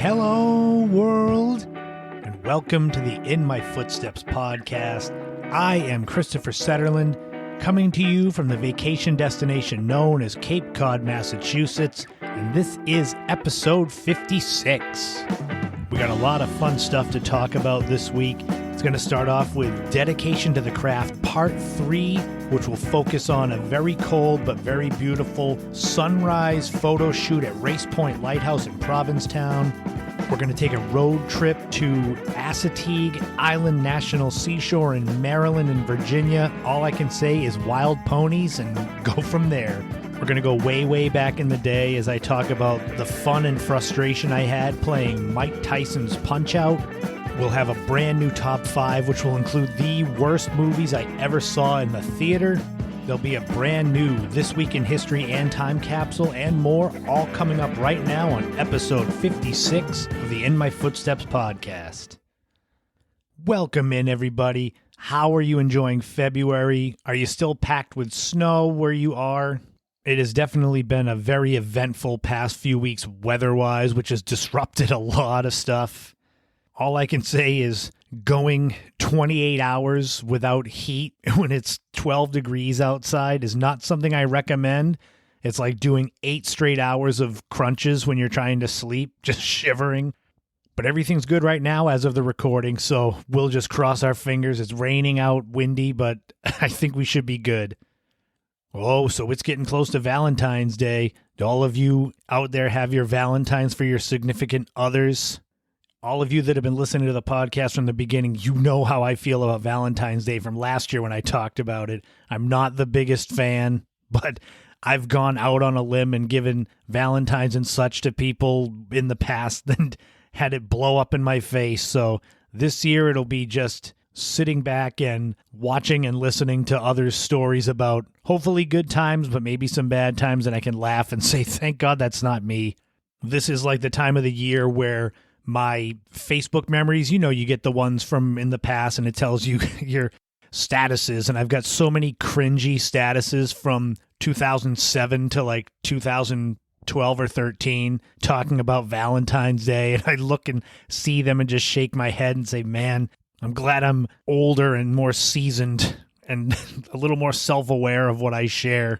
Hello, world, and welcome to the In My Footsteps podcast. I am Christopher Setterland, coming to you from the vacation destination known as Cape Cod, Massachusetts, and this is episode 56. We got a lot of fun stuff to talk about this week. It's going to start off with Dedication to the Craft Part 3, which will focus on a very cold but very beautiful sunrise photo shoot at Race Point Lighthouse in Provincetown. We're going to take a road trip to Assateague Island National Seashore in Maryland and Virginia. All I can say is wild ponies and go from there. We're going to go way back in the day as I talk about the fun and frustration I had playing Mike Tyson's Punch-Out! We'll have a brand new top 5, which will include the worst movies I ever saw in the theater. There'll be a brand new This Week in History and Time Capsule and more, all coming up right now on episode 56 of the In My Footsteps podcast. Welcome in, everybody. How are you enjoying February? Are you still packed with snow where you are? It has definitely been a very eventful past few weeks weather-wise, which has disrupted a lot of stuff. All I can say is going 28 hours without heat when it's 12 degrees outside is not something I recommend. It's like doing 8 straight hours of crunches when you're trying to sleep, just shivering. But everything's good right now as of the recording, so we'll just cross our fingers. It's raining out, windy, but I think we should be good. Oh, so it's getting close to Valentine's Day. Do all of you out there have your Valentines for your significant others? All of you that have been listening to the podcast from the beginning, you know how I feel about Valentine's Day from last year when I talked about it. I'm not the biggest fan, but I've gone out on a limb and given Valentines and such to people in the past and had it blow up in my face. So this year it'll be just sitting back and watching and listening to others' stories about hopefully good times, but maybe some bad times, and I can laugh and say, thank God that's not me. This is like the time of the year where my Facebook memories, you know, you get the ones from in the past and it tells you your statuses. And I've got so many cringy statuses from 2007 to like 2012 or 13 talking about Valentine's Day. And I look and see them and just shake my head and say, man, I'm glad I'm older and more seasoned and a little more self-aware of what I share.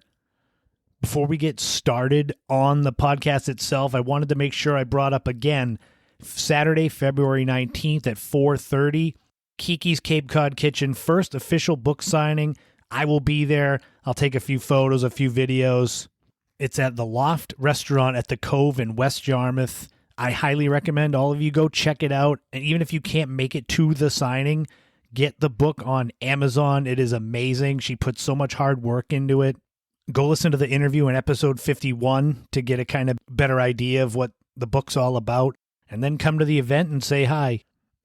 Before we get started on the podcast itself, I wanted to make sure I brought up again Saturday, February 19th at 4:30, Kiki's Cape Cod Kitchen, first official book signing. I will be there. I'll take a few photos, a few videos. It's at the Loft Restaurant at the Cove in West Yarmouth. I highly recommend all of you go check it out. And even if you can't make it to the signing, get the book on Amazon. It is amazing. She put so much hard work into it. Go listen to the interview in episode 51 to get a kind of better idea of what the book's all about. And then come to the event and say hi.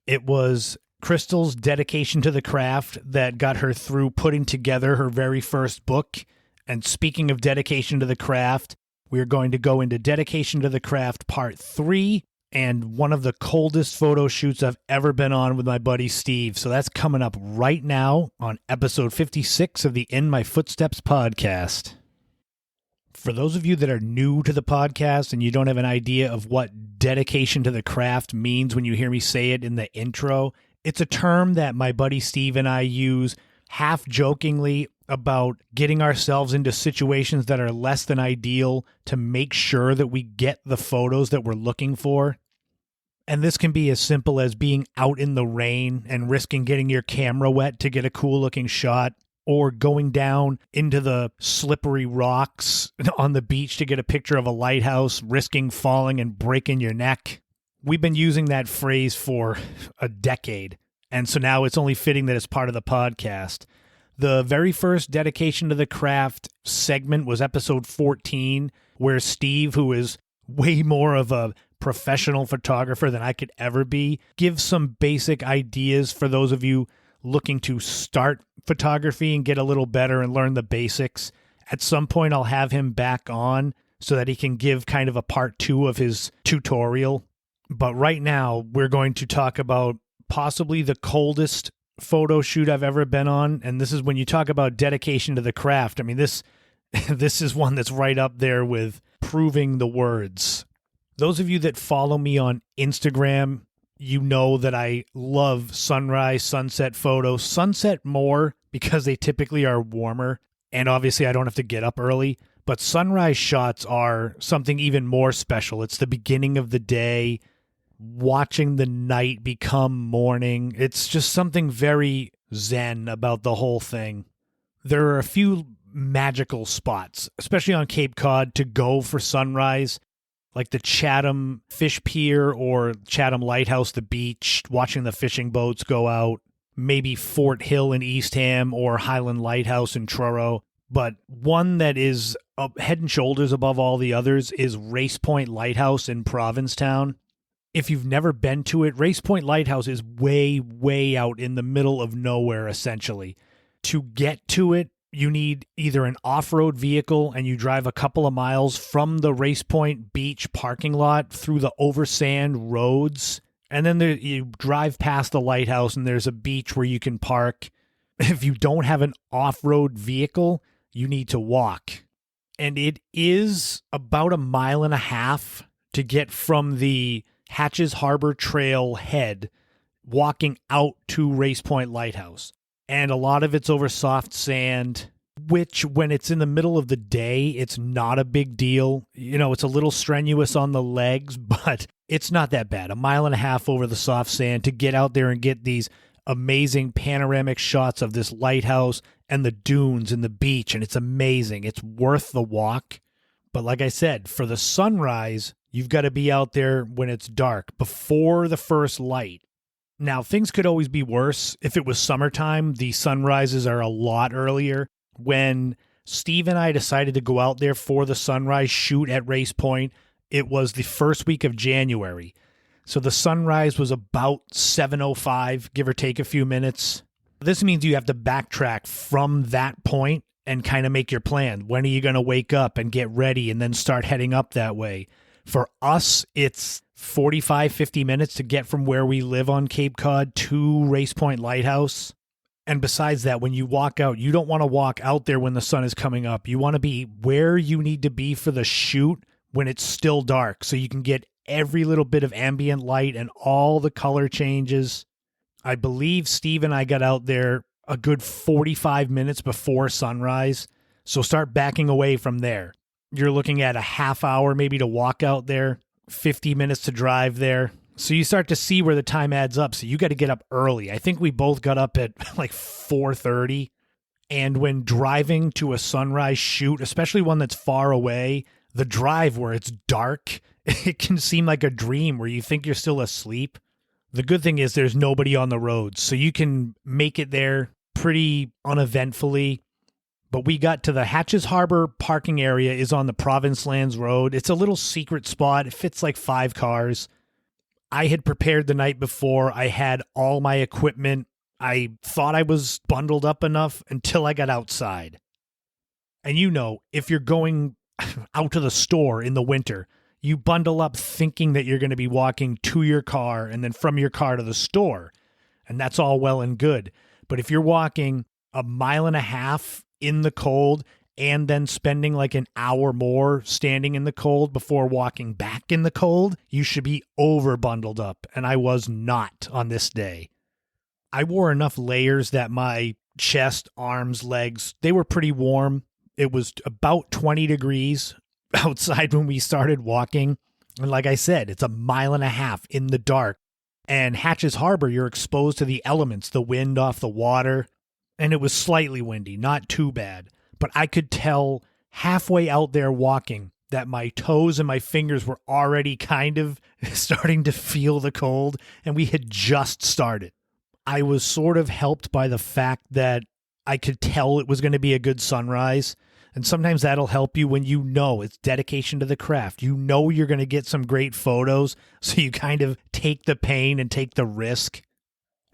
It was Crystal's dedication to the craft that got her through putting together her very first book. And speaking of dedication to the craft, we're going to go into Dedication to the Craft Part 3 and one of the coldest photo shoots I've ever been on with my buddy Steve. So that's coming up right now on episode 56 of the In My Footsteps podcast. For those of you that are new to the podcast and you don't have an idea of what dedication to the craft means when you hear me say it in the intro, it's a term that my buddy Steve and I use half jokingly about getting ourselves into situations that are less than ideal to make sure that we get the photos that we're looking for. And this can be as simple as being out in the rain and risking getting your camera wet to get a cool looking shot, or going down into the slippery rocks on the beach to get a picture of a lighthouse, risking falling and breaking your neck. We've been using that phrase for a decade, and so now it's only fitting that it's part of the podcast. The very first Dedication to the Craft segment was episode 14, where Steve, who is way more of a professional photographer than I could ever be, gives some basic ideas for those of you looking to start photography and get a little better and learn the basics. At some point, I'll have him back on so that he can give kind of a part 2 of his tutorial. But right now, we're going to talk about possibly the coldest photo shoot I've ever been on. And this is when you talk about dedication to the craft. I mean, this is one that's right up there with proving the words. Those of you that follow me on Instagram, you know that I love sunrise, sunset photos. Sunset more because they typically are warmer, and obviously I don't have to get up early. But sunrise shots are something even more special. It's the beginning of the day, watching the night become morning. It's just something very zen about the whole thing. There are a few magical spots, especially on Cape Cod, to go for sunrise, like the Chatham Fish Pier or Chatham Lighthouse, the beach, watching the fishing boats go out, maybe Fort Hill in Eastham or Highland Lighthouse in Truro. But one that is head and shoulders above all the others is Race Point Lighthouse in Provincetown. If you've never been to it, Race Point Lighthouse is way, way out in the middle of nowhere, essentially. To get to it, you need either an off-road vehicle and you drive a couple of miles from the Race Point Beach parking lot through the oversand roads. And then you drive past the lighthouse and there's a beach where you can park. If you don't have an off-road vehicle, you need to walk. And it is about 1.5 miles to get from the Hatches Harbor Trail head walking out to Race Point Lighthouse. And a lot of it's over soft sand, which when it's in the middle of the day, it's not a big deal. You know, it's a little strenuous on the legs, but it's not that bad. 1.5 miles over the soft sand to get out there and get these amazing panoramic shots of this lighthouse and the dunes and the beach, and it's amazing. It's worth the walk. But like I said, for the sunrise, you've got to be out there when it's dark, before the first light. Now, things could always be worse. If it was summertime, the sunrises are a lot earlier. When Steve and I decided to go out there for the sunrise shoot at Race Point, it was the first week of January. So the sunrise was about 7:05, give or take a few minutes. This means you have to backtrack from that point and kind of make your plan. When are you going to wake up and get ready and then start heading up that way? For us, it's 45, 50 minutes to get from where we live on Cape Cod to Race Point Lighthouse. And besides that, when you walk out, you don't want to walk out there when the sun is coming up. You want to be where you need to be for the shoot when it's still dark, so you can get every little bit of ambient light and all the color changes. I believe Steve and I got out there a good 45 minutes before sunrise, so start backing away from there. You're looking at a half hour maybe to walk out there, 50 minutes to drive there. So you start to see where the time adds up. So you got to get up early. I think we both got up at like 4:30. And when driving to a sunrise shoot, especially one that's far away, the drive where it's dark, it can seem like a dream where you think you're still asleep. The good thing is there's nobody on the road, so you can make it there pretty uneventfully. But we got to the Hatches Harbor parking area is on the Province Lands Road. It's a little secret spot. It fits like 5 cars. I had prepared the night before. I had all my equipment. I thought I was bundled up enough until I got outside. And you know, if you're going out to the store in the winter, you bundle up thinking that you're going to be walking to your car and then from your car to the store. And that's all well and good. But if you're walking 1.5 miles in the cold and then spending like an hour more standing in the cold before walking back in the cold, you should be over bundled up. And I was not on this day. I wore enough layers that my chest, arms, legs, they were pretty warm. It was about 20 degrees outside when we started walking. And like I said, it's 1.5 miles in the dark. And Hatches Harbor, you're exposed to the elements, the wind off the water. And it was slightly windy, not too bad. But I could tell halfway out there walking that my toes and my fingers were already kind of starting to feel the cold, and we had just started. I was sort of helped by the fact that I could tell it was going to be a good sunrise. And sometimes that'll help you when you know it's dedication to the craft. You know you're going to get some great photos, so you kind of take the pain and take the risk.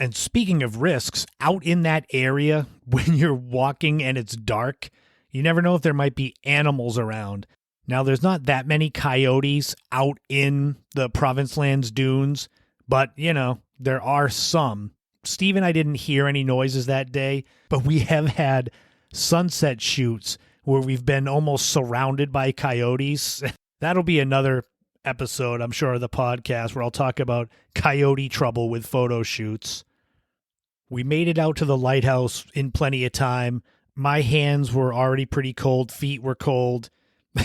And speaking of risks, out in that area, when you're walking and it's dark, you never know if there might be animals around. Now, there's not that many coyotes out in the Province Lands dunes, but, you know, there are some. Steve and I didn't hear any noises that day, but we have had sunset shoots where we've been almost surrounded by coyotes. That'll be another episode, I'm sure, of the podcast where I'll talk about coyote trouble with photo shoots. We made it out to the lighthouse in plenty of time. My hands were already pretty cold. Feet were cold.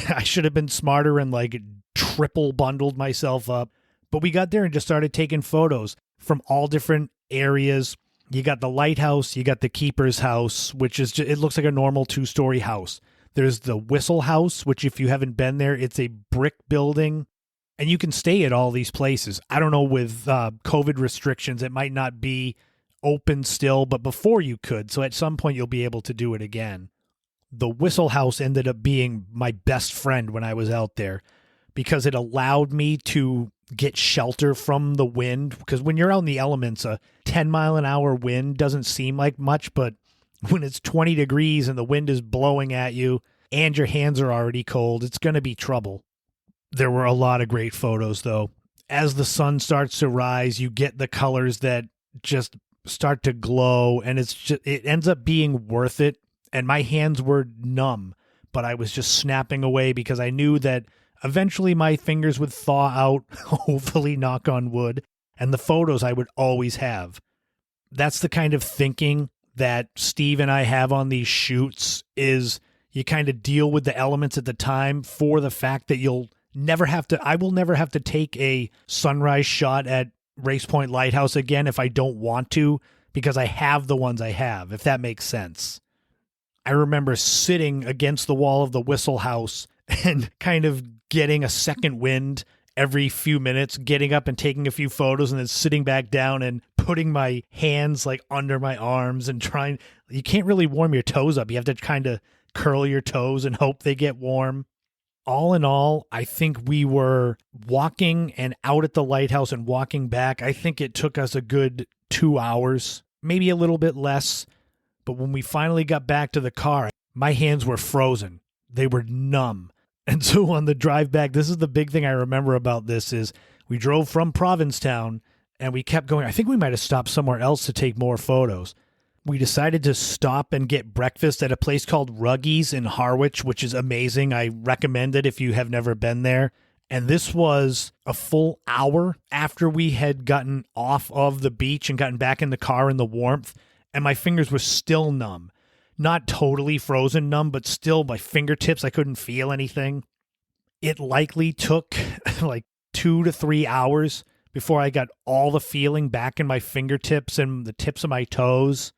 I should have been smarter and like triple bundled myself up. But we got there and just started taking photos from all different areas. You got the lighthouse, you got the keeper's house, which is just, it looks like a normal 2-story house. There's the Whistle House, which if you haven't been there, it's a brick building. And you can stay at all these places. I don't know, with COVID restrictions, it might not be open still, but before you could. So at some point, you'll be able to do it again. The Whistle House ended up being my best friend when I was out there because it allowed me to get shelter from the wind. Because when you're out in the elements, a 10-mile-an-hour wind doesn't seem like much, but when it's 20 degrees and the wind is blowing at you and your hands are already cold, it's going to be trouble. There were a lot of great photos, though. As the sun starts to rise, you get the colors that just start to glow, and it ends up being worth it. And my hands were numb, but I was just snapping away because I knew that eventually my fingers would thaw out, hopefully, knock on wood, and the photos I would always have. That's the kind of thinking that Steve and I have on these shoots, is you kind of deal with the elements at the time for the fact that I will never have to take a sunrise shot at Race Point Lighthouse again if I don't want to, because I have the ones I have, if that makes sense. I remember sitting against the wall of the Whistle House and kind of getting a second wind every few minutes, getting up and taking a few photos and then sitting back down and putting my hands like under my arms and you can't really warm your toes up. You have to kind of curl your toes and hope they get warm. All in all, I think we were walking and out at the lighthouse and walking back. I think it took us a good 2 hours, maybe a little bit less. But when we finally got back to the car, my hands were frozen. They were numb. And so on the drive back, this is the big thing I remember about this, is we drove from Provincetown and we kept going. I think we might have stopped somewhere else to take more photos. We decided to stop and get breakfast at a place called Ruggies in Harwich, which is amazing. I recommend it if you have never been there. And this was a full hour after we had gotten off of the beach and gotten back in the car in the warmth. And my fingers were still numb. Not totally frozen numb, but still my fingertips, I couldn't feel anything. It likely took like 2 to 3 hours before I got all the feeling back in my fingertips and the tips of my toes.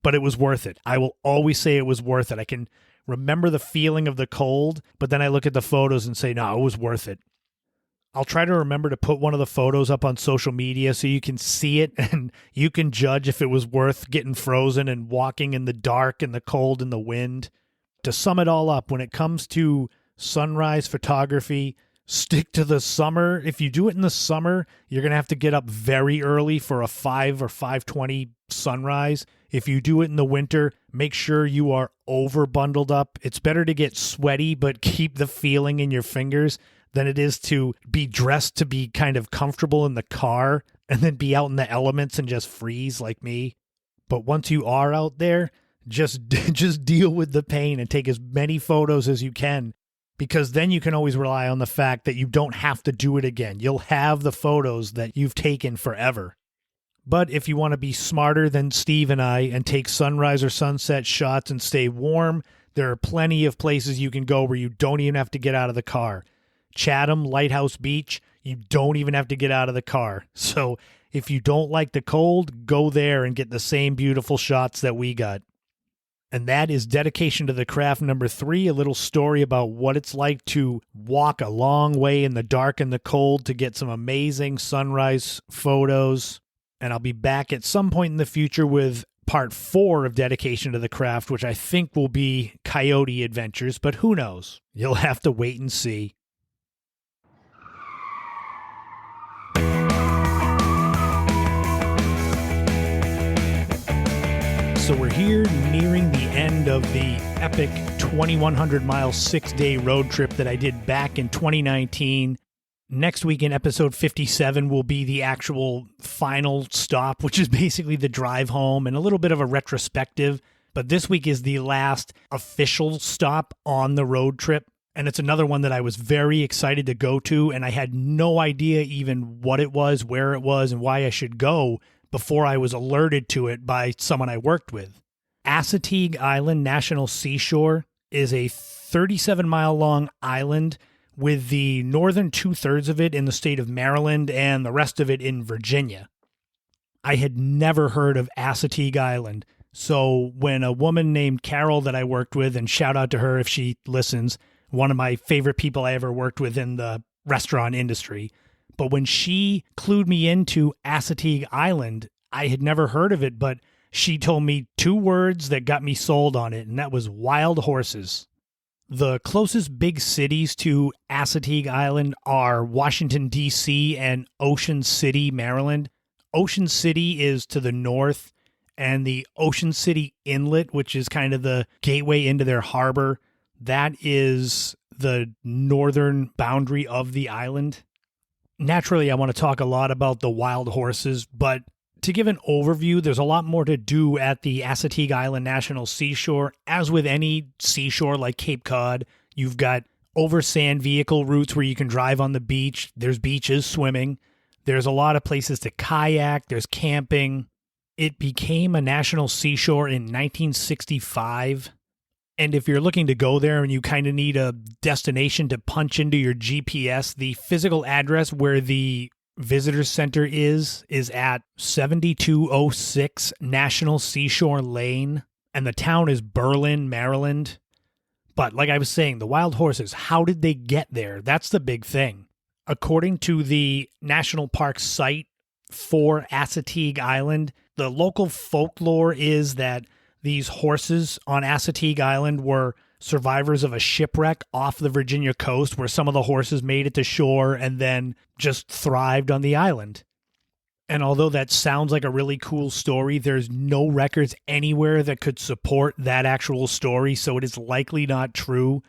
But it was worth it. I will always say it was worth it. I can remember the feeling of the cold, but then I look at the photos and say, no, it was worth it. I'll try to remember to put one of the photos up on social media so you can see it and you can judge if it was worth getting frozen and walking in the dark and the cold and the wind. To sum it all up, when it comes to sunrise photography, stick to the summer. If you do it in the summer, you're going to have to get up very early for a 5 or 5:20 sunrise. If you do it in the winter, make sure you are over bundled up. It's better to get sweaty but keep the feeling in your fingers than it is to be dressed to be kind of comfortable in the car and then be out in the elements and just freeze like me. But once you are out there, just deal with the pain and take as many photos as you can, because then you can always rely on the fact that you don't have to do it again. You'll have the photos that you've taken forever. But if you want to be smarter than Steve and I and take sunrise or sunset shots and stay warm, there are plenty of places you can go where you don't even have to get out of the car. Chatham, Lighthouse Beach, you don't even have to get out of the car. So if you don't like the cold, go there and get the same beautiful shots that we got. And that is Dedication to the Craft number 3, a little story about what it's like to walk a long way in the dark and the cold to get some amazing sunrise photos. And I'll be back at some point in the future with part 4 of Dedication to the Craft, which I think will be coyote adventures, but who knows? You'll have to wait and see. So we're here nearing the end of the epic 2,100-mile 6-day road trip that I did back in 2019. Next week in episode 57 will be the actual final stop, which is basically the drive home and a little bit of a retrospective. But this week is the last official stop on the road trip. And it's another one that I was very excited to go to, and I had no idea even what it was, where it was, and why I should go before I was alerted to it by someone I worked with. Assateague Island National Seashore is a 37-mile-long island with the northern two-thirds of it in the state of Maryland and the rest of it in Virginia. I had never heard of Assateague Island, so when a woman named Carol that I worked with, and shout out to her if she listens, one of my favorite people I ever worked with in the restaurant industry, but when she clued me into Assateague Island, I had never heard of it, but she told me 2 words that got me sold on it, and that was wild horses. The closest big cities to Assateague Island are Washington, D.C. and Ocean City, Maryland. Ocean City is to the north, and the Ocean City Inlet, which is kind of the gateway into their harbor, that is the northern boundary of the island. Naturally, I want to talk a lot about the wild horses, but to give an overview, there's a lot more to do at the Assateague Island National Seashore. As with any seashore like Cape Cod, you've got over sand vehicle routes where you can drive on the beach. There's beaches, swimming. There's a lot of places to kayak. There's camping. It became a national seashore in 1965. And if you're looking to go there and you kind of need a destination to punch into your GPS, the physical address where the visitor center is at 7206 National Seashore Lane, and the town is Berlin, Maryland. But like I was saying, the wild horses, how did they get there? That's the big thing. According to the national park site for Assateague Island, the local folklore is that these horses on Assateague Island were survivors of a shipwreck off the Virginia coast where some of the horses made it to shore and then just thrived on the island. And although that sounds like a really cool story, there's no records anywhere that could support that actual story, so it is likely not true.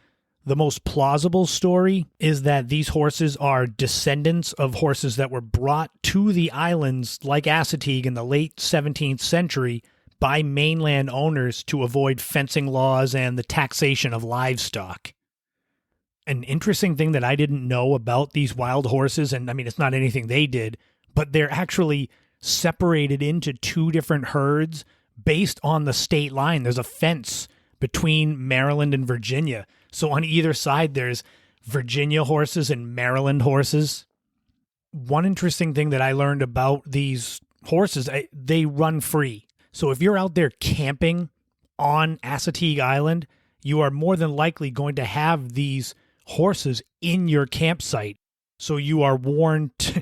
The most plausible story is that these horses are descendants of horses that were brought to the islands like Assateague in the late 17th century by mainland owners to avoid fencing laws and the taxation of livestock. An interesting thing that I didn't know about these wild horses, and I mean, it's not anything they did, but they're actually separated into 2 different herds based on the state line. There's a fence between Maryland and Virginia. So on either side, there's Virginia horses and Maryland horses. One interesting thing that I learned about these horses, they run free. So if you're out there camping on Assateague Island, you are more than likely going to have these horses in your campsite. So you are warned, to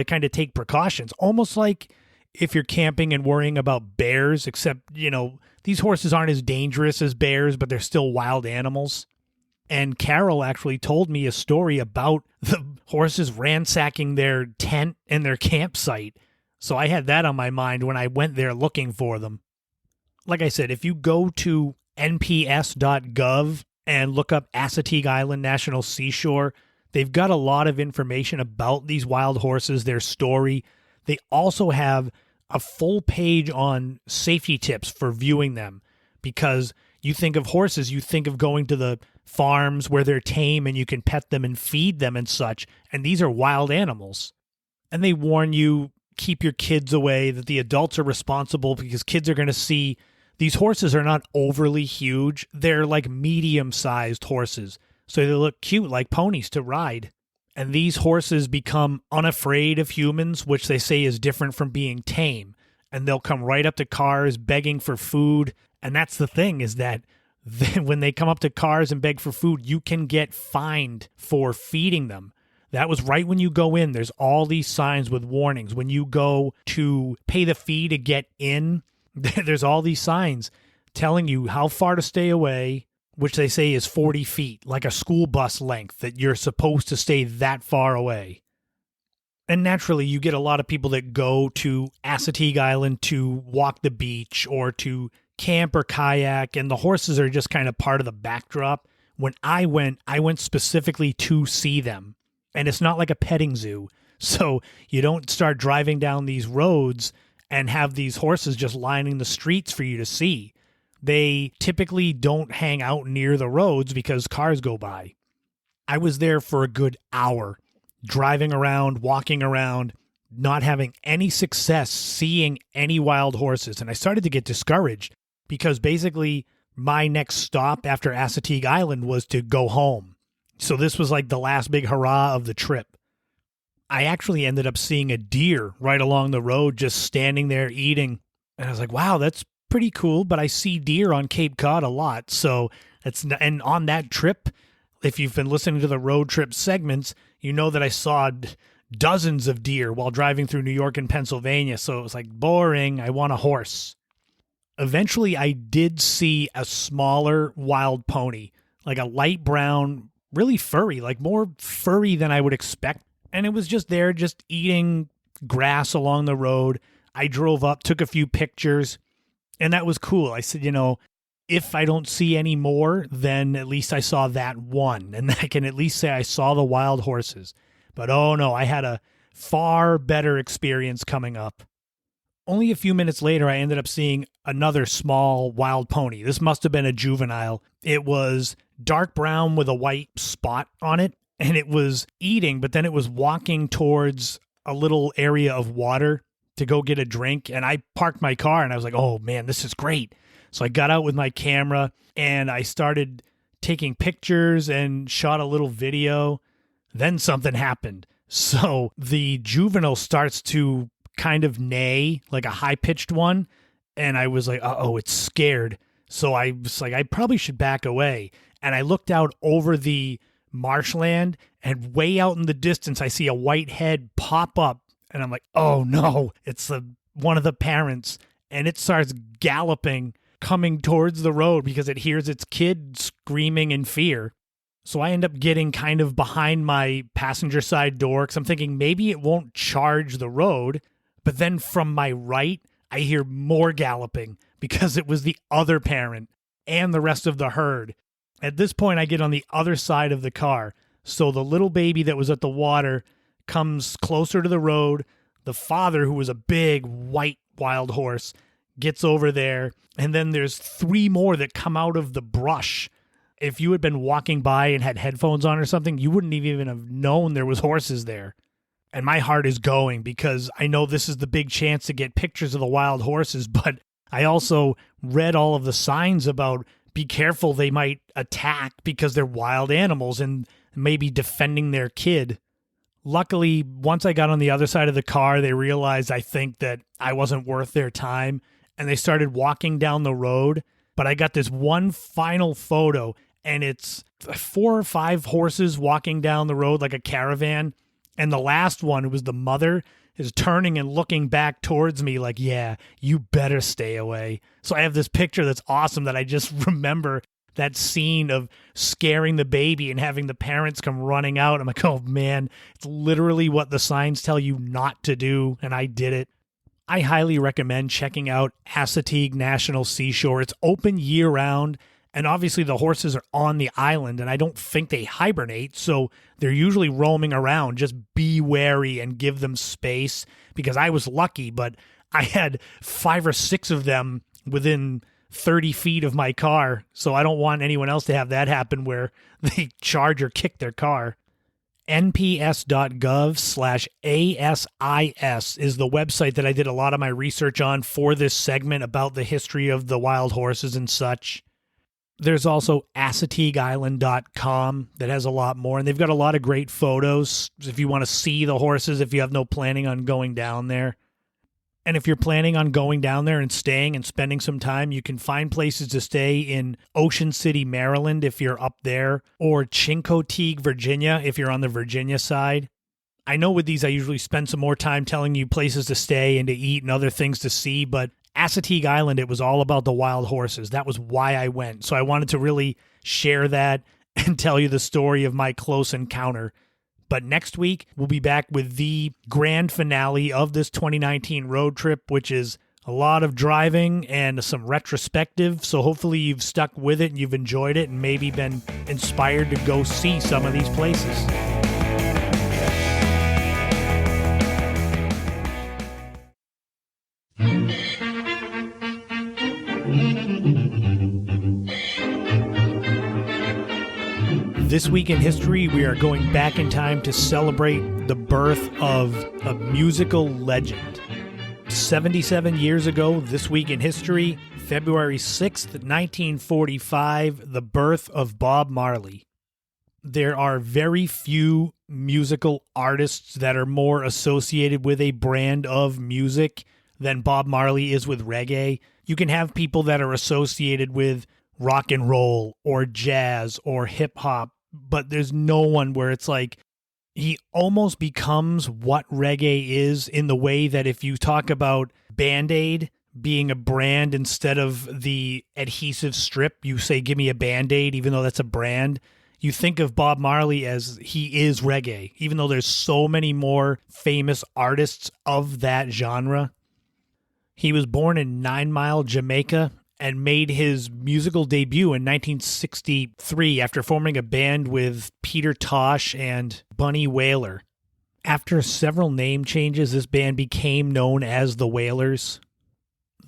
kind of take precautions. Almost like if you're camping and worrying about bears, except, these horses aren't as dangerous as bears, but they're still wild animals. And Carol actually told me a story about the horses ransacking their tent and their campsite. So I had that on my mind when I went there looking for them. Like I said, if you go to nps.gov and look up Assateague Island National Seashore, they've got a lot of information about these wild horses, their story. They also have a full page on safety tips for viewing them, because you think of horses, you think of going to the farms where they're tame and you can pet them and feed them and such, and these are wild animals. And they warn you, keep your kids away, that the adults are responsible because kids are going to see these horses are not overly huge. They're like medium-sized horses, so they look cute like ponies to ride. And these horses become unafraid of humans, which they say is different from being tame. And they'll come right up to cars begging for food. And that's the thing, is that when they come up to cars and beg for food, you can get fined for feeding them. That was right when you go in. There's all these signs with warnings. When you go to pay the fee to get in, there's all these signs telling you how far to stay away, which they say is 40 feet, like a school bus length, that you're supposed to stay that far away. And naturally, you get a lot of people that go to Assateague Island to walk the beach or to camp or kayak, and the horses are just kind of part of the backdrop. When I went specifically to see them. And it's not like a petting zoo. So you don't start driving down these roads and have these horses just lining the streets for you to see. They typically don't hang out near the roads because cars go by. I was there for a good hour, driving around, walking around, not having any success seeing any wild horses. And I started to get discouraged because basically my next stop after Assateague Island was to go home. So this was like the last big hurrah of the trip. I actually ended up seeing a deer right along the road just standing there eating. And I was like, wow, that's pretty cool. But I see deer on Cape Cod a lot. So and on that trip, if you've been listening to the road trip segments, you know that I saw dozens of deer while driving through New York and Pennsylvania. So it was like boring. I want a horse. Eventually, I did see a smaller wild pony, like a light brown, really furry, like more furry than I would expect. And it was just there, just eating grass along the road. I drove up, took a few pictures, and that was cool. I said, if I don't see any more, then at least I saw that one. And I can at least say I saw the wild horses. But oh no, I had a far better experience coming up. Only a few minutes later, I ended up seeing another small wild pony. This must have been a juvenile. It was dark brown with a white spot on it, and it was eating, but then it was walking towards a little area of water to go get a drink. And I parked my car, and I was like, oh man, this is great. So I got out with my camera, and I started taking pictures and shot a little video. Then something happened. So the juvenile starts to kind of neigh, like a high-pitched one, and I was like, uh-oh, it's scared. So I was like, I probably should back away. And I looked out over the marshland, and way out in the distance, I see a white head pop up, and I'm like, oh no, it's one of the parents, and it starts galloping, coming towards the road because it hears its kid screaming in fear. So I end up getting kind of behind my passenger side door because I'm thinking maybe it won't charge the road. But then from my right, I hear more galloping because it was the other parent and the rest of the herd. At this point, I get on the other side of the car. So the little baby that was at the water comes closer to the road. The father, who was a big white wild horse, gets over there. And then there's 3 more that come out of the brush. If you had been walking by and had headphones on or something, you wouldn't even have known there was horses there. And my heart is going because I know this is the big chance to get pictures of the wild horses, but I also read all of the signs about be careful, they might attack because they're wild animals and maybe defending their kid. Luckily, once I got on the other side of the car, they realized, I think, that I wasn't worth their time, and they started walking down the road. But I got this one final photo, and it's 4 or 5 horses walking down the road like a caravan. And the last one, it was the mother, is turning and looking back towards me like, yeah, you better stay away. So I have this picture that's awesome that I just remember that scene of scaring the baby and having the parents come running out. I'm like, oh man, it's literally what the signs tell you not to do, and I did it. I highly recommend checking out Assateague National Seashore. It's open year-round, and obviously the horses are on the island, and I don't think they hibernate, so they're usually roaming around. Just be wary and give them space, because I was lucky, but I had 5 or 6 of them within 30 feet of my car, so I don't want anyone else to have that happen where they charge or kick their car. nps.gov/ASIS is the website that I did a lot of my research on for this segment about the history of the wild horses and such. There's also assateagueisland.com that has a lot more, and they've got a lot of great photos if you want to see the horses, if you have no planning on going down there. And if you're planning on going down there and staying and spending some time, you can find places to stay in Ocean City, Maryland, if you're up there, or Chincoteague, Virginia, if you're on the Virginia side. I know with these, I usually spend some more time telling you places to stay and to eat and other things to see, but Assateague Island, it was all about the wild horses. That was why I went. So I wanted to really share that and tell you the story of my close encounter. But next week, we'll be back with the grand finale of this 2019 road trip, which is a lot of driving and some retrospective. So hopefully you've stuck with it and you've enjoyed it and maybe been inspired to go see some of these places. This week in history, we are going back in time to celebrate the birth of a musical legend. 77 years ago, this week in history, February 6th, 1945, the birth of Bob Marley. There are very few musical artists that are more associated with a brand of music than Bob Marley is with reggae. You can have people that are associated with rock and roll or jazz or hip hop, but there's no one where it's like he almost becomes what reggae is, in the way that if you talk about Band-Aid being a brand instead of the adhesive strip, you say, give me a Band-Aid, even though that's a brand. You think of Bob Marley as he is reggae, even though there's so many more famous artists of that genre. He was born in 9 Mile, Jamaica, and made his musical debut in 1963 after forming a band with Peter Tosh and Bunny Wailer. After several name changes, this band became known as the Wailers.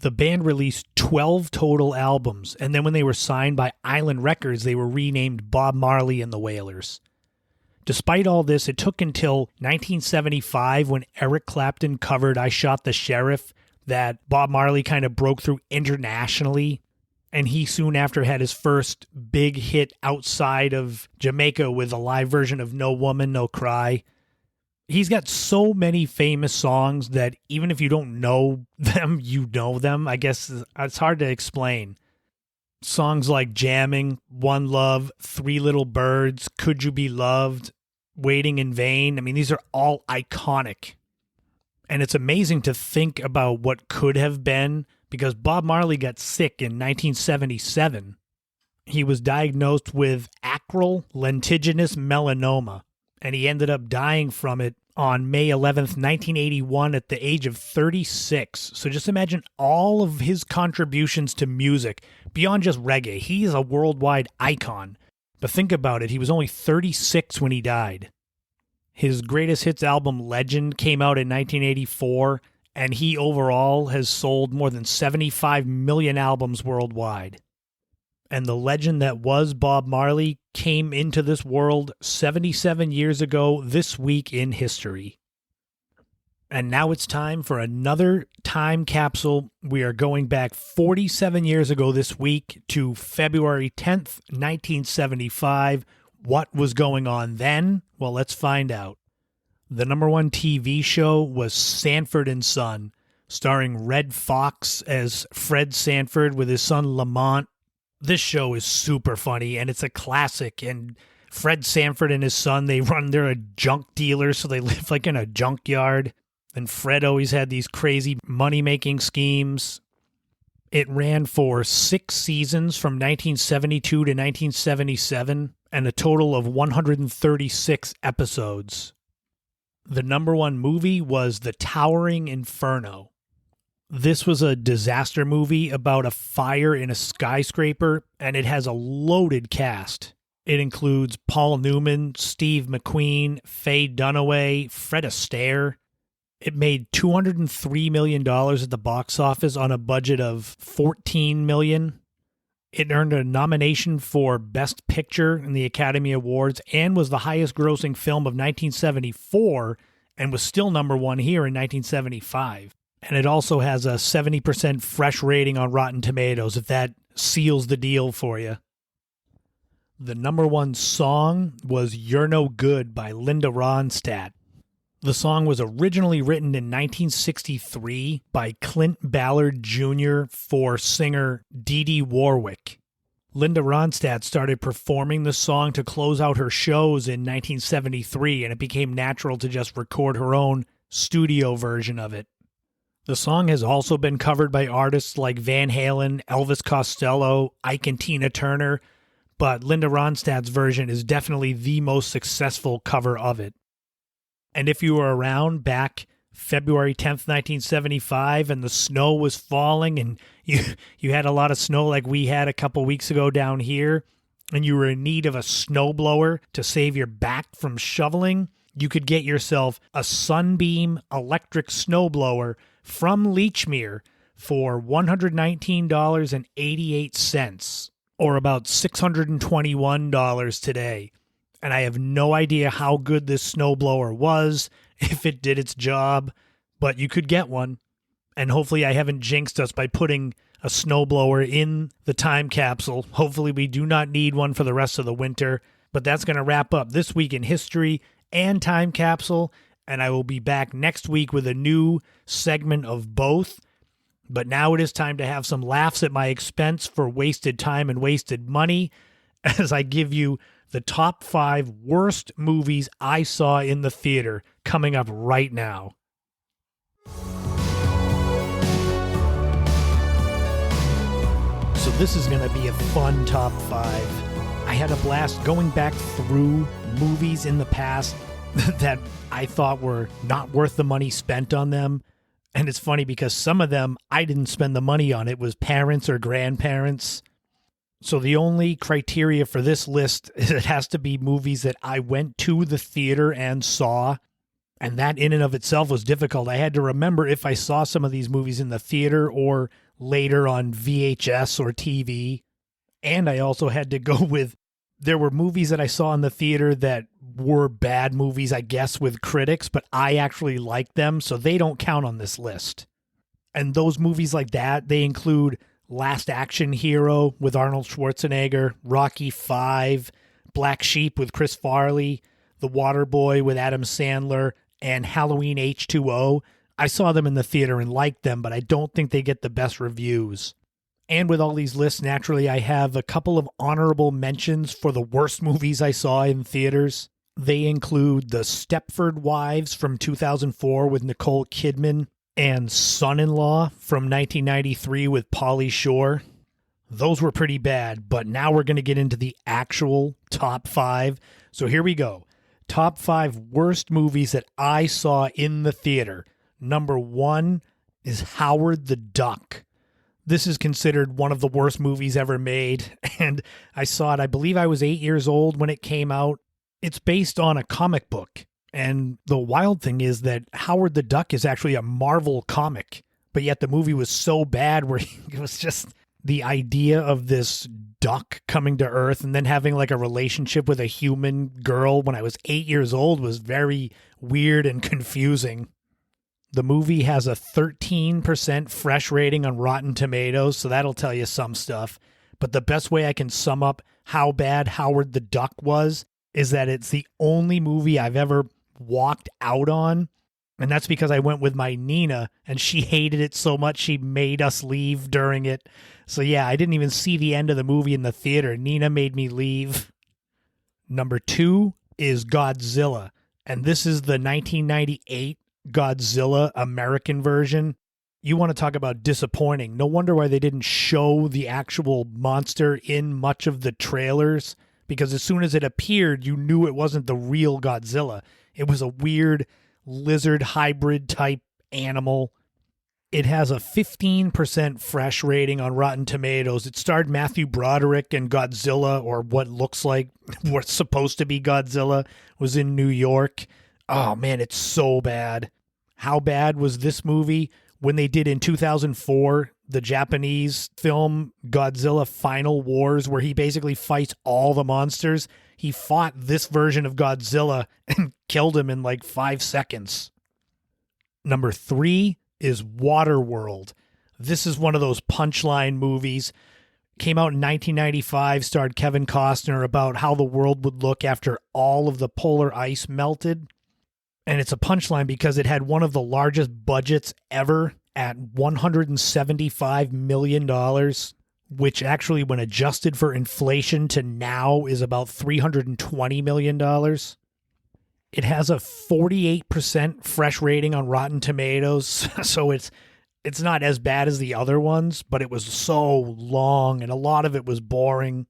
The band released 12 total albums, and then when they were signed by Island Records, they were renamed Bob Marley and the Wailers. Despite all this, it took until 1975, when Eric Clapton covered I Shot the Sheriff, that Bob Marley kind of broke through internationally, and he soon after had his first big hit outside of Jamaica with a live version of No Woman, No Cry. He's got so many famous songs that even if you don't know them, you know them. I guess it's hard to explain. Songs like Jamming, One Love, Three Little Birds, Could You Be Loved, Waiting in Vain. I mean, these are all iconic. And it's amazing to think about what could have been, because Bob Marley got sick in 1977. He was diagnosed with acral lentiginous melanoma, and he ended up dying from it on May 11th, 1981 at the age of 36. So just imagine all of his contributions to music beyond just reggae. He is a worldwide icon. But think about it, he was only 36 when he died. His greatest hits album, Legend, came out in 1984, and he overall has sold more than 75 million albums worldwide. And the legend that was Bob Marley came into this world 77 years ago this week in history. And now it's time for another time capsule. We are going back 47 years ago this week to February 10th, 1975. What was going on then? Well, let's find out. The number one TV show was Sanford and Son, starring Red Fox as Fred Sanford with his son Lamont. This show is super funny, and it's a classic. And Fred Sanford and his son, they're a junk dealer, so they live like in a junkyard. And Fred always had these crazy money-making schemes. It ran for 6 seasons from 1972 to 1977, and a total of 136 episodes. The number one movie was The Towering Inferno. This was a disaster movie about a fire in a skyscraper, and it has a loaded cast. It includes Paul Newman, Steve McQueen, Faye Dunaway, Fred Astaire. It made $203 million at the box office on a budget of $14 million. It earned a nomination for Best Picture in the Academy Awards and was the highest grossing film of 1974 and was still number one here in 1975. And it also has a 70% fresh rating on Rotten Tomatoes, if that seals the deal for you. The number one song was You're No Good by Linda Ronstadt. The song was originally written in 1963 by Clint Ballard Jr. for singer Dee Dee Warwick. Linda Ronstadt started performing the song to close out her shows in 1973, and it became natural to just record her own studio version of it. The song has also been covered by artists like Van Halen, Elvis Costello, Ike and Tina Turner, but Linda Ronstadt's version is definitely the most successful cover of it. And if you were around back February 10th, 1975, and the snow was falling, and you had a lot of snow like we had a couple weeks ago down here, and you were in need of a snowblower to save your back from shoveling, you could get yourself a Sunbeam electric snowblower from Lechmere for $119.88, or about $621 today. and I have no idea how good this snowblower was, if it did its job, but you could get one. And hopefully I haven't jinxed us by putting a snowblower in the time capsule. Hopefully we do not need one for the rest of the winter. But that's going to wrap up this week in history and time capsule. And I will be back next week with a new segment of both. But now it is time to have some laughs at my expense for wasted time and wasted money as I give you the top 5 worst movies I saw in the theater coming up right now. So this is going to be a fun top 5. I had a blast going back through movies in the past that I thought were not worth the money spent on them. And it's funny because some of them I didn't spend the money on. It was parents or grandparents. So the only criteria for this list is it has to be movies that I went to the theater and saw. And that in and of itself was difficult. I had to remember if I saw some of these movies in the theater or later on VHS or TV. And I also had to go with, there were movies that I saw in the theater that were bad movies, I guess, with critics, but I actually liked them, so they don't count on this list. And those movies like that, they include Last Action Hero with Arnold Schwarzenegger, Rocky V, Black Sheep with Chris Farley, The Waterboy with Adam Sandler, and Halloween H2O. I saw them in the theater and liked them, but I don't think they get the best reviews. And with all these lists, naturally, I have a couple of honorable mentions for the worst movies I saw in theaters. They include The Stepford Wives from 2004 with Nicole Kidman and Son-in-Law from 1993 with Pauly Shore. Those were pretty bad, but now we're going to get into the actual top 5. So here we go. Top 5 worst movies that I saw in the theater. Number 1 is Howard the Duck. This is considered one of the worst movies ever made, and I saw it, I believe I was 8 years old when it came out. It's based on a comic book, and the wild thing is that Howard the Duck is actually a Marvel comic, but yet the movie was so bad where it was just the idea of this duck coming to Earth and then having like a relationship with a human girl when I was 8 years old was very weird and confusing. The movie has a 13% fresh rating on Rotten Tomatoes, so that'll tell you some stuff. But the best way I can sum up how bad Howard the Duck was is that it's the only movie I've ever walked out on. And that's because I went with my Nina, and she hated it so much she made us leave during it. So yeah, I didn't even see the end of the movie in the theater. Nina made me leave. Number 2 is Godzilla, and this is the 1998 Godzilla American version. You want to talk about disappointing. No wonder why they didn't show the actual monster in much of the trailers, because as soon as it appeared, you knew it wasn't the real Godzilla. It was a weird lizard hybrid type animal. It has a 15% fresh rating on Rotten Tomatoes. It starred Matthew Broderick, and Godzilla, or what looks like what's supposed to be Godzilla, was in New York. Oh man, it's so bad. How bad was this movie? When they did in 2004, the Japanese film Godzilla Final Wars, where he basically fights all the monsters, he fought this version of Godzilla and killed him in like 5 seconds. Number 3 is Waterworld. This is one of those punchline movies. Came out in 1995, starred Kevin Costner, about how the world would look after all of the polar ice melted. And it's a punchline because it had one of the largest budgets ever at $175 million, which actually, when adjusted for inflation to now, is about $320 million. It has a 48% fresh rating on Rotten Tomatoes, so it's not as bad as the other ones, but it was so long, and a lot of it was boring.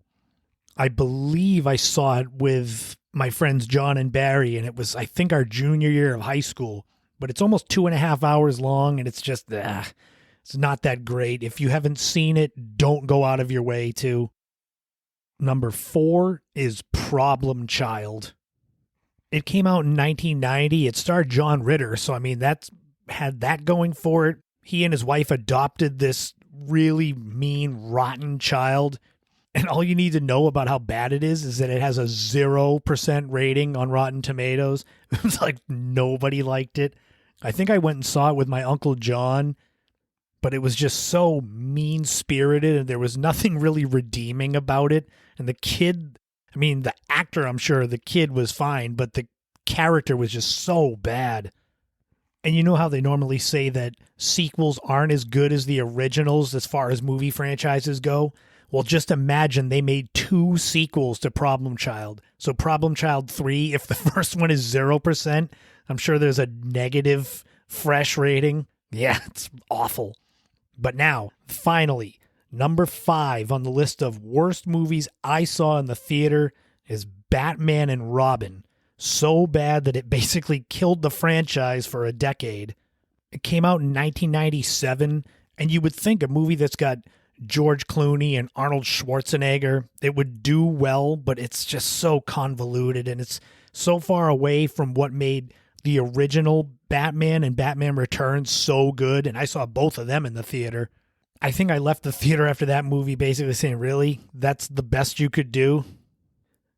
I believe I saw it with my friends John and Barry, and it was, I think, our junior year of high school, but it's almost 2.5 hours long, and it's just, it's not that great. If you haven't seen it, don't go out of your way to. Number 4 is Problem Child. It came out in 1990. It starred John Ritter, so I mean, that's had that going for it. He and his wife adopted this really mean, rotten child, And all you need to know about how bad it is that it has a 0% rating on Rotten Tomatoes. It was like nobody liked it. I think I went and saw it with my Uncle John, but it was just so mean-spirited and there was nothing really redeeming about it. And the kid, I mean, the actor, I'm sure the kid was fine, but the character was just so bad. And you know how they normally say that sequels aren't as good as the originals as far as movie franchises go? Well, just imagine they made 2 sequels to Problem Child. So Problem Child 3, if the first one is 0%, I'm sure there's a negative fresh rating. Yeah, it's awful. But now, finally, number 5 on the list of worst movies I saw in the theater is Batman and Robin. So bad that it basically killed the franchise for a decade. It came out in 1997, and you would think a movie that's got George Clooney and Arnold Schwarzenegger, it would do well, but it's just so convoluted and it's so far away from what made the original Batman and Batman Returns so good, and I saw both of them in the theater. I think I left the theater after that movie basically saying, really? That's the best you could do?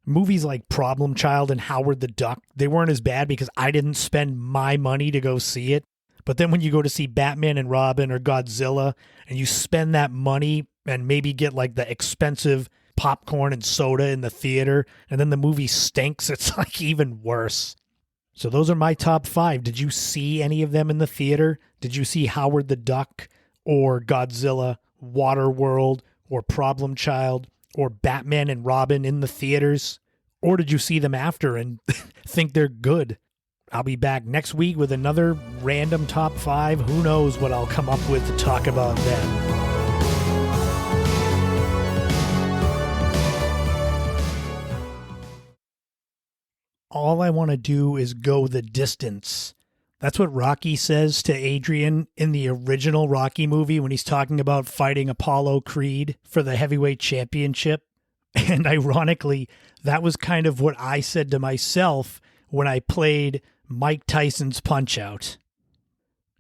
Movies like Problem Child and Howard the Duck, they weren't as bad because I didn't spend my money to go see it. But then when you go to see Batman and Robin or Godzilla and you spend that money and maybe get like the expensive popcorn and soda in the theater and then the movie stinks, it's like even worse. So those are my top 5. Did you see any of them in the theater? Did you see Howard the Duck or Godzilla, Waterworld or Problem Child or Batman and Robin in the theaters? Or did you see them after and think they're good? I'll be back next week with another random top 5. Who knows what I'll come up with to talk about then. All I want to do is go the distance. That's what Rocky says to Adrian in the original Rocky movie when he's talking about fighting Apollo Creed for the heavyweight championship. And ironically, that was kind of what I said to myself when I played Mike Tyson's Punch-Out.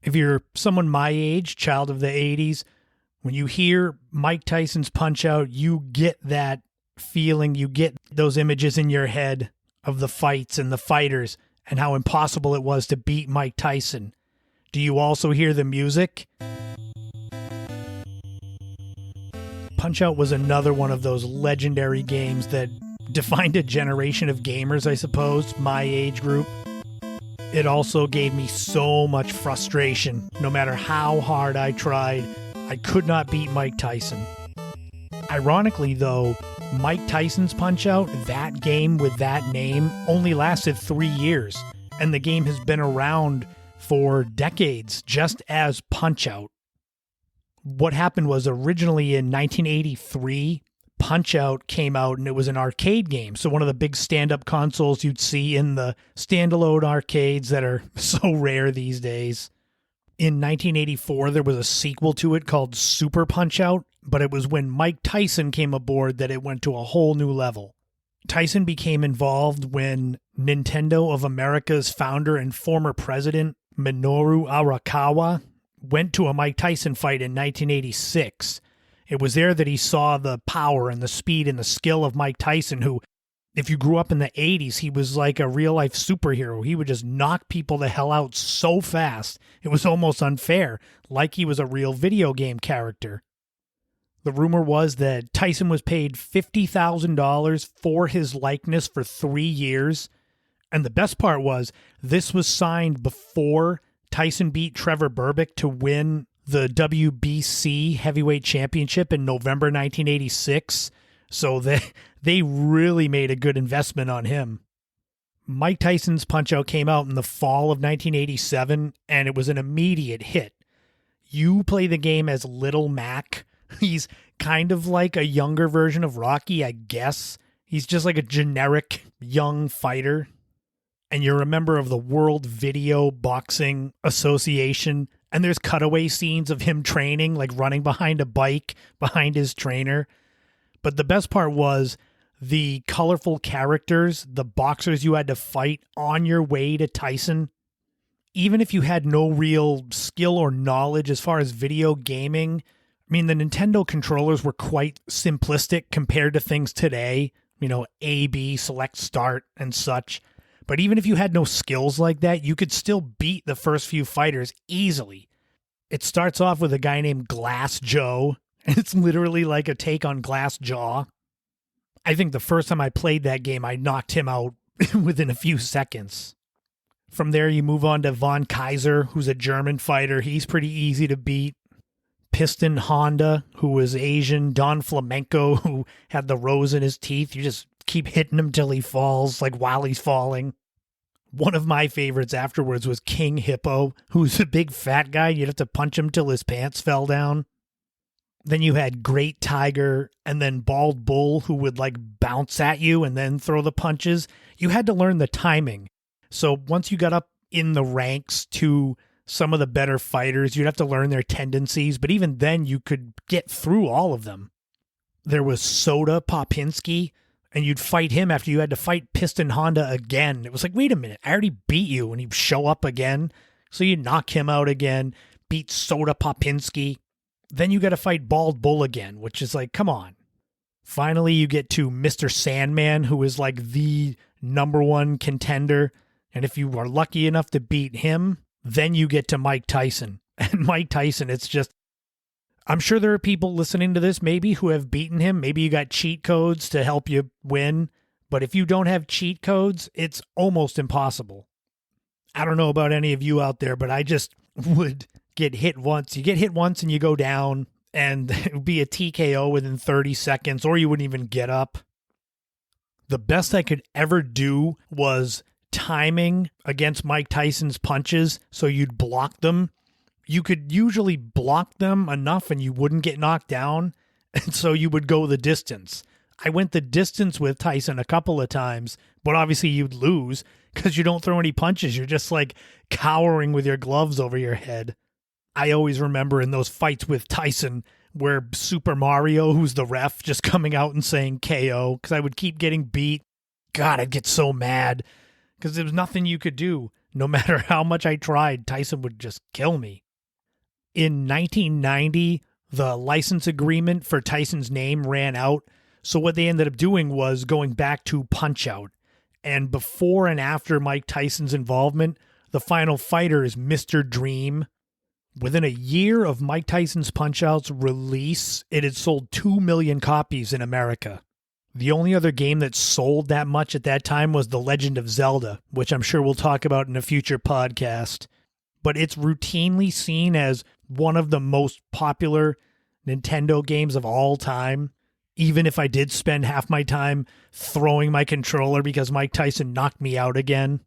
If you're someone my age, child of the 80s, when you hear Mike Tyson's Punch-Out, you get that feeling, you get those images in your head of the fights and the fighters and how impossible it was to beat Mike Tyson. Do you also hear the music? Punch-Out was another one of those legendary games that defined a generation of gamers, I suppose, my age group. It also gave me so much frustration. No matter how hard I tried, I could not beat Mike Tyson. Ironically, though, Mike Tyson's Punch-Out, that game with that name, only lasted 3 years, and the game has been around for decades, just as Punch-Out. What happened was originally in 1983, Punch-Out came out and it was an arcade game. So one of the big stand-up consoles you'd see in the standalone arcades that are so rare these days. In 1984, there was a sequel to it called Super Punch-Out, but it was when Mike Tyson came aboard that it went to a whole new level. Tyson became involved when Nintendo of America's founder and former president, Minoru Arakawa, went to a Mike Tyson fight in 1986. It was there that he saw the power and the speed and the skill of Mike Tyson, who, if you grew up in the 80s, he was like a real-life superhero. He would just knock people the hell out so fast, it was almost unfair, like he was a real video game character. The rumor was that Tyson was paid $50,000 for his likeness for 3 years, and the best part was, this was signed before Tyson beat Trevor Berbick to win the WBC Heavyweight Championship in November 1986, so they really made a good investment on him. Mike Tyson's Punch-Out came out in the fall of 1987, and it was an immediate hit. You play the game as Little Mac. He's kind of like a younger version of Rocky, I guess. He's just like a generic young fighter. And you're a member of the World Video Boxing Association, and there's cutaway scenes of him training, like running behind a bike behind his trainer. But the best part was the colorful characters, the boxers you had to fight on your way to Tyson. Even if you had no real skill or knowledge as far as video gaming, I mean, the Nintendo controllers were quite simplistic compared to things today, A, B, select, start, and such. But even if you had no skills like that, you could still beat the first few fighters easily. It starts off with a guy named Glass Joe, and it's literally like a take on Glass Jaw. I think the first time I played that game, I knocked him out within a few seconds. From there, you move on to Von Kaiser, who's a German fighter. He's pretty easy to beat. Piston Honda, who was Asian. Don Flamenco, who had the rose in his teeth. You just keep hitting him till he falls, like while he's falling. One of my favorites afterwards was King Hippo, who's a big fat guy. You'd have to punch him till his pants fell down. Then you had Great Tiger and then Bald Bull, who would like bounce at you and then throw the punches. You had to learn the timing. So once you got up in the ranks to some of the better fighters, you'd have to learn their tendencies, but even then you could get through all of them. There was Soda Popinski, and you'd fight him after you had to fight Piston Honda again. It was like, wait a minute, I already beat you, and he'd show up again. So you knock him out again, beat Soda Popinski. Then you got to fight Bald Bull again, which is like, come on. Finally, you get to Mr. Sandman, who is like the number one contender. And if you are lucky enough to beat him, then you get to Mike Tyson. And Mike Tyson, it's just, I'm sure there are people listening to this maybe who have beaten him. Maybe you got cheat codes to help you win. But if you don't have cheat codes, it's almost impossible. I don't know about any of you out there, but I just would get hit once. You get hit once and you go down, and it would be a TKO within 30 seconds, or you wouldn't even get up. The best I could ever do was timing against Mike Tyson's punches, so you'd block them. You could usually block them enough and you wouldn't get knocked down, and so you would go the distance. I went the distance with Tyson a couple of times, but obviously you'd lose because you don't throw any punches. You're just like cowering with your gloves over your head. I always remember in those fights with Tyson where Super Mario, who's the ref, just coming out and saying KO because I would keep getting beat. God, I'd get so mad because there was nothing you could do. No matter how much I tried, Tyson would just kill me. In 1990, the license agreement for Tyson's name ran out. So what they ended up doing was going back to Punch-Out. And before and after Mike Tyson's involvement, the final fighter is Mr. Dream. Within a year of Mike Tyson's Punch-Out's release, it had sold 2 million copies in America. The only other game that sold that much at that time was The Legend of Zelda, which I'm sure we'll talk about in a future podcast. But it's routinely seen as one of the most popular Nintendo games of all time, even if I did spend half my time throwing my controller because Mike Tyson knocked me out again.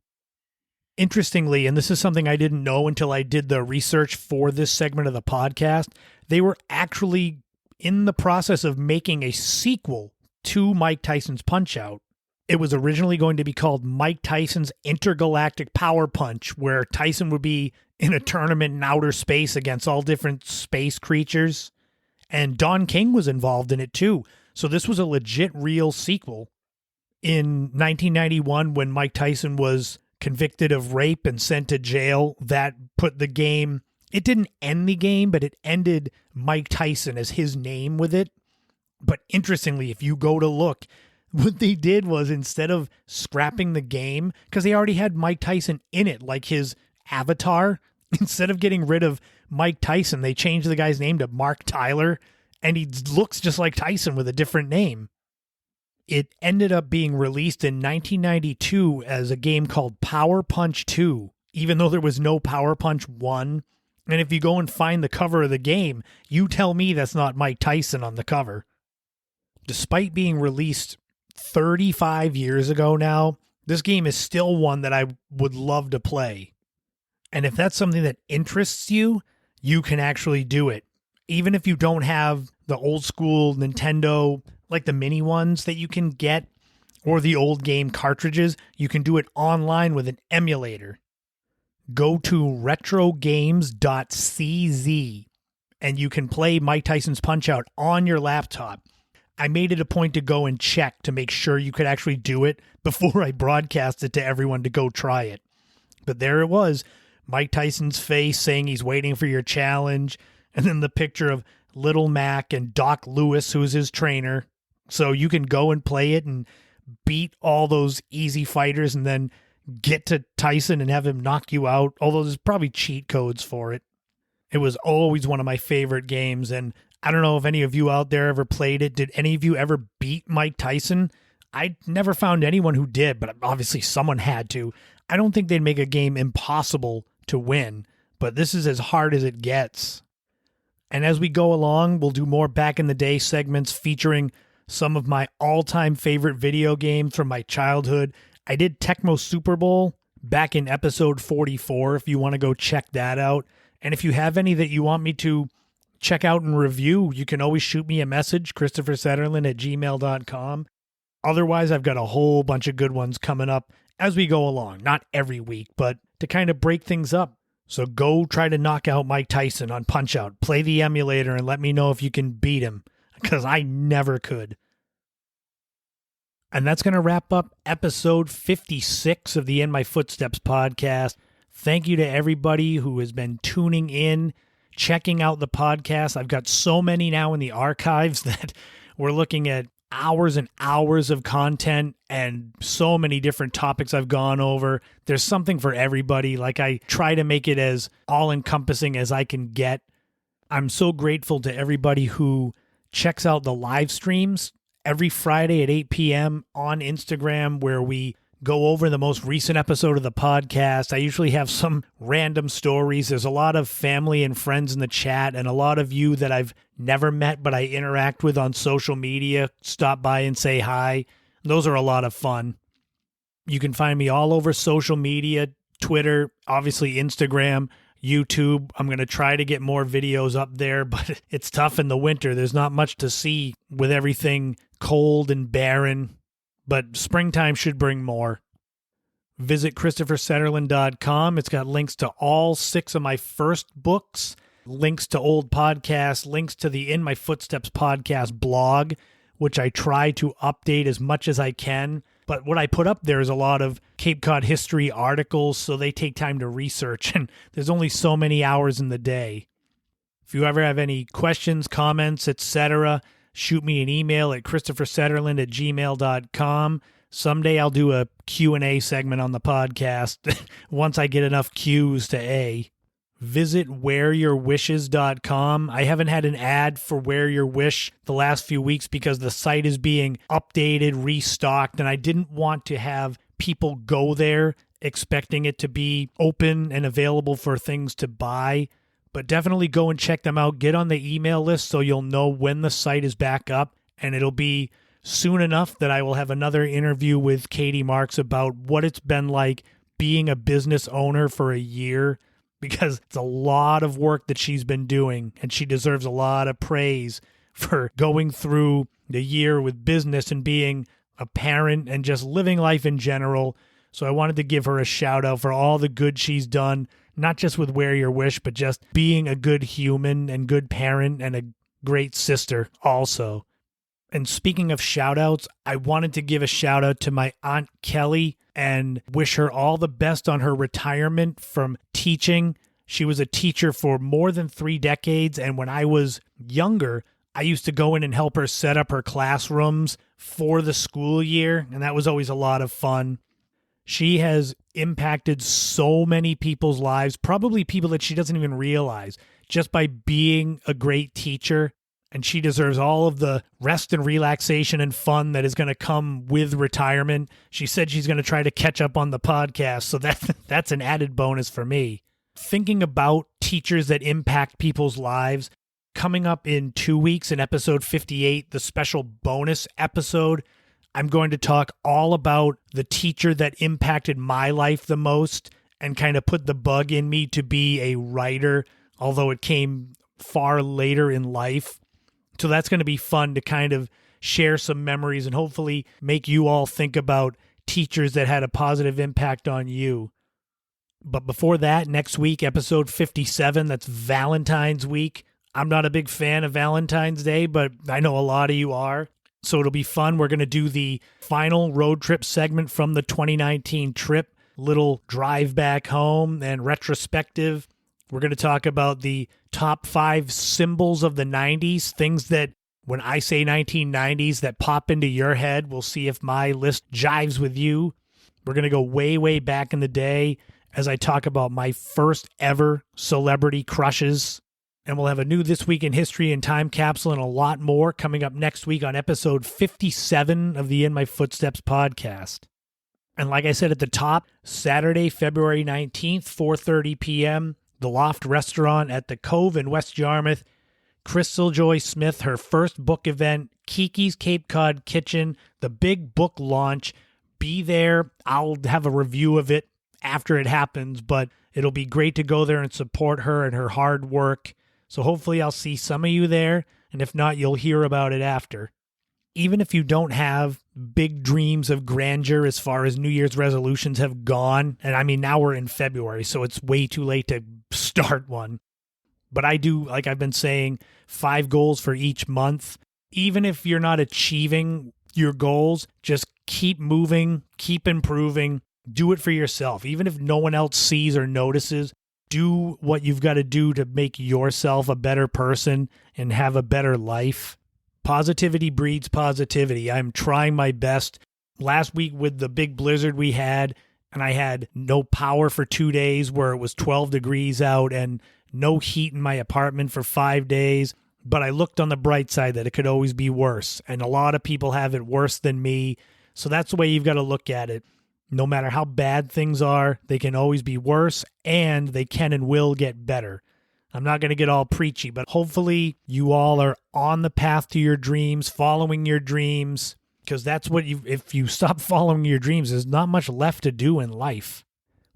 Interestingly, and this is something I didn't know until I did the research for this segment of the podcast, they were actually in the process of making a sequel to Mike Tyson's Punch-Out. It was originally going to be called Mike Tyson's Intergalactic Power Punch, where Tyson would be in a tournament in outer space against all different space creatures. And Don King was involved in it too. So this was a legit real sequel. In 1991, when Mike Tyson was convicted of rape and sent to jail, that put the game, it didn't end the game, but it ended Mike Tyson as his name with it. But interestingly, if you go to look, what they did was instead of scrapping the game, because they already had Mike Tyson in it, like his avatar, instead of getting rid of Mike Tyson, they changed the guy's name to Mark Tyler, and he looks just like Tyson with a different name. It ended up being released in 1992 as a game called Power Punch 2, even though there was no Power Punch 1. And if you go and find the cover of the game, you tell me that's not Mike Tyson on the cover. Despite being released 35 years ago now, this game is still one that I would love to play. And if that's something that interests you, you can actually do it. Even if you don't have the old school Nintendo, like the mini ones that you can get, or the old game cartridges, you can do it online with an emulator. Go to retrogames.cz and you can play Mike Tyson's Punch-Out on your laptop. I made it a point to go and check to make sure you could actually do it before I broadcast it to everyone to go try it. But there it was, Mike Tyson's face saying he's waiting for your challenge, and then the picture of Little Mac and Doc Lewis, who's his trainer. So you can go and play it and beat all those easy fighters and then get to Tyson and have him knock you out, although there's probably cheat codes for it. It was always one of my favorite games, and I don't know if any of you out there ever played it. Did any of you ever beat Mike Tyson? I never found anyone who did, but obviously someone had to. I don't think they'd make a game impossible to win, but this is as hard as it gets. And as we go along, we'll do more back in the day segments featuring some of my all-time favorite video games from my childhood. I did Tecmo Super Bowl back in episode 44 if you want to go check that out. And if you have any that you want me to check out and review, you can always shoot me a message, christophersutherland@gmail.com. Otherwise, I've got a whole bunch of good ones coming up as we go along. Not every week, but to kind of break things up. So go try to knock out Mike Tyson on Punch-Out. Play the emulator and let me know if you can beat him, because I never could. And that's going to wrap up episode 56 of the In My Footsteps podcast. Thank you to everybody who has been tuning in, checking out the podcast. I've got so many now in the archives that we're looking at hours and hours of content and so many different topics I've gone over. There's something for everybody. Like, I try to make it as all-encompassing as I can get. I'm so grateful to everybody who checks out the live streams every Friday at 8 p.m. on Instagram, where we go over the most recent episode of the podcast. I usually have some random stories. There's a lot of family and friends in the chat, and a lot of you that I've never met but I interact with on social media stop by and say hi. Those are a lot of fun. You can find me all over social media, Twitter, obviously Instagram, YouTube. I'm going to try to get more videos up there, but it's tough in the winter. There's not much to see with everything cold and barren. But springtime should bring more. Visit ChristopherSutherland.com. It's got links to all 6 of my first books, links to old podcasts, links to the In My Footsteps podcast blog, which I try to update as much as I can. But what I put up there is a lot of Cape Cod history articles, so they take time to research, and there's only so many hours in the day. If you ever have any questions, comments, etc., shoot me an email at christophersutherland@gmail.com. Someday I'll do a Q&A segment on the podcast once I get enough Q's to A. Visit whereyourwishes.com. I haven't had an ad for Where Your Wish the last few weeks because the site is being updated, restocked, and I didn't want to have people go there expecting it to be open and available for things to buy. But definitely go and check them out. Get on the email list so you'll know when the site is back up. And it'll be soon enough that I will have another interview with Katie Marks about what it's been like being a business owner for a year. Because it's a lot of work that she's been doing. And she deserves a lot of praise for going through the year with business and being a parent and just living life in general. So I wanted to give her a shout out for all the good she's done. Not just with Where Your Wish, but just being a good human and good parent and a great sister also. And speaking of shout-outs, I wanted to give a shout-out to my Aunt Kelly and wish her all the best on her retirement from teaching. She was a teacher for more than 3 decades, and when I was younger, I used to go in and help her set up her classrooms for the school year, and that was always a lot of fun. She has impacted so many people's lives, probably people that she doesn't even realize, just by being a great teacher. And she deserves all of the rest and relaxation and fun that is going to come with retirement. She said she's going to try to catch up on the podcast, so that's an added bonus for me. Thinking about teachers that impact people's lives, coming up in 2 weeks in episode 58, the special bonus episode, I'm going to talk all about the teacher that impacted my life the most and kind of put the bug in me to be a writer, although it came far later in life. So that's going to be fun to kind of share some memories and hopefully make you all think about teachers that had a positive impact on you. But before that, next week, episode 57, that's Valentine's week. I'm not a big fan of Valentine's Day, but I know a lot of you are. So it'll be fun. We're going to do the final road trip segment from the 2019 trip, little drive back home and retrospective. We're going to talk about the top 5 symbols of the 90s, things that when I say 1990s that pop into your head. We'll see if my list jives with you. We're going to go way, way back in the day as I talk about my first ever celebrity crushes. And we'll have a new This Week in History and Time Capsule and a lot more coming up next week on episode 57 of the In My Footsteps podcast. And like I said at the top, Saturday, February 19th, 4:30 p.m., the Loft Restaurant at the Cove in West Yarmouth. Crystal Joy Smith, her first book event, Kiki's Cape Cod Kitchen, the big book launch. Be there. I'll have a review of it after it happens, but it'll be great to go there and support her and her hard work. So hopefully I'll see some of you there, and if not, you'll hear about it after. Even if you don't have big dreams of grandeur as far as New Year's resolutions have gone, and I mean, now we're in February, so it's way too late to start one. But I do, like I've been saying, 5 goals for each month. Even if you're not achieving your goals, just keep moving, keep improving, do it for yourself. Even if no one else sees or notices, do what you've got to do to make yourself a better person and have a better life. Positivity breeds positivity. I'm trying my best. Last week with the big blizzard we had, and I had no power for 2 days where it was 12 degrees out and no heat in my apartment for 5 days. But I looked on the bright side that it could always be worse. And a lot of people have it worse than me. So that's the way you've got to look at it. No matter how bad things are, they can always be worse, and they can and will get better. I'm not going to get all preachy, but hopefully you all are on the path to your dreams, following your dreams, because that's what if you stop following your dreams, there's not much left to do in life.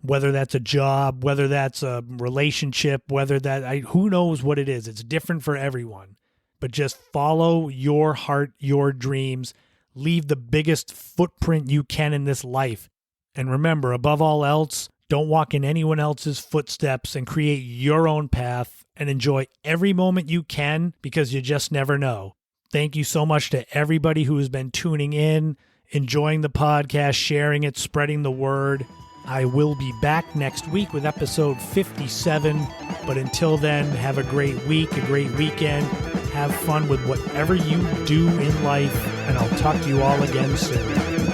Whether that's a job, whether that's a relationship, who knows what it is. It's different for everyone. But just follow your heart, your dreams. Leave the biggest footprint you can in this life. And remember, above all else, don't walk in anyone else's footsteps and create your own path and enjoy every moment you can because you just never know. Thank you so much to everybody who has been tuning in, enjoying the podcast, sharing it, spreading the word. I will be back next week with episode 57. But until then, have a great week, a great weekend. Have fun with whatever you do in life, and I'll talk to you all again soon.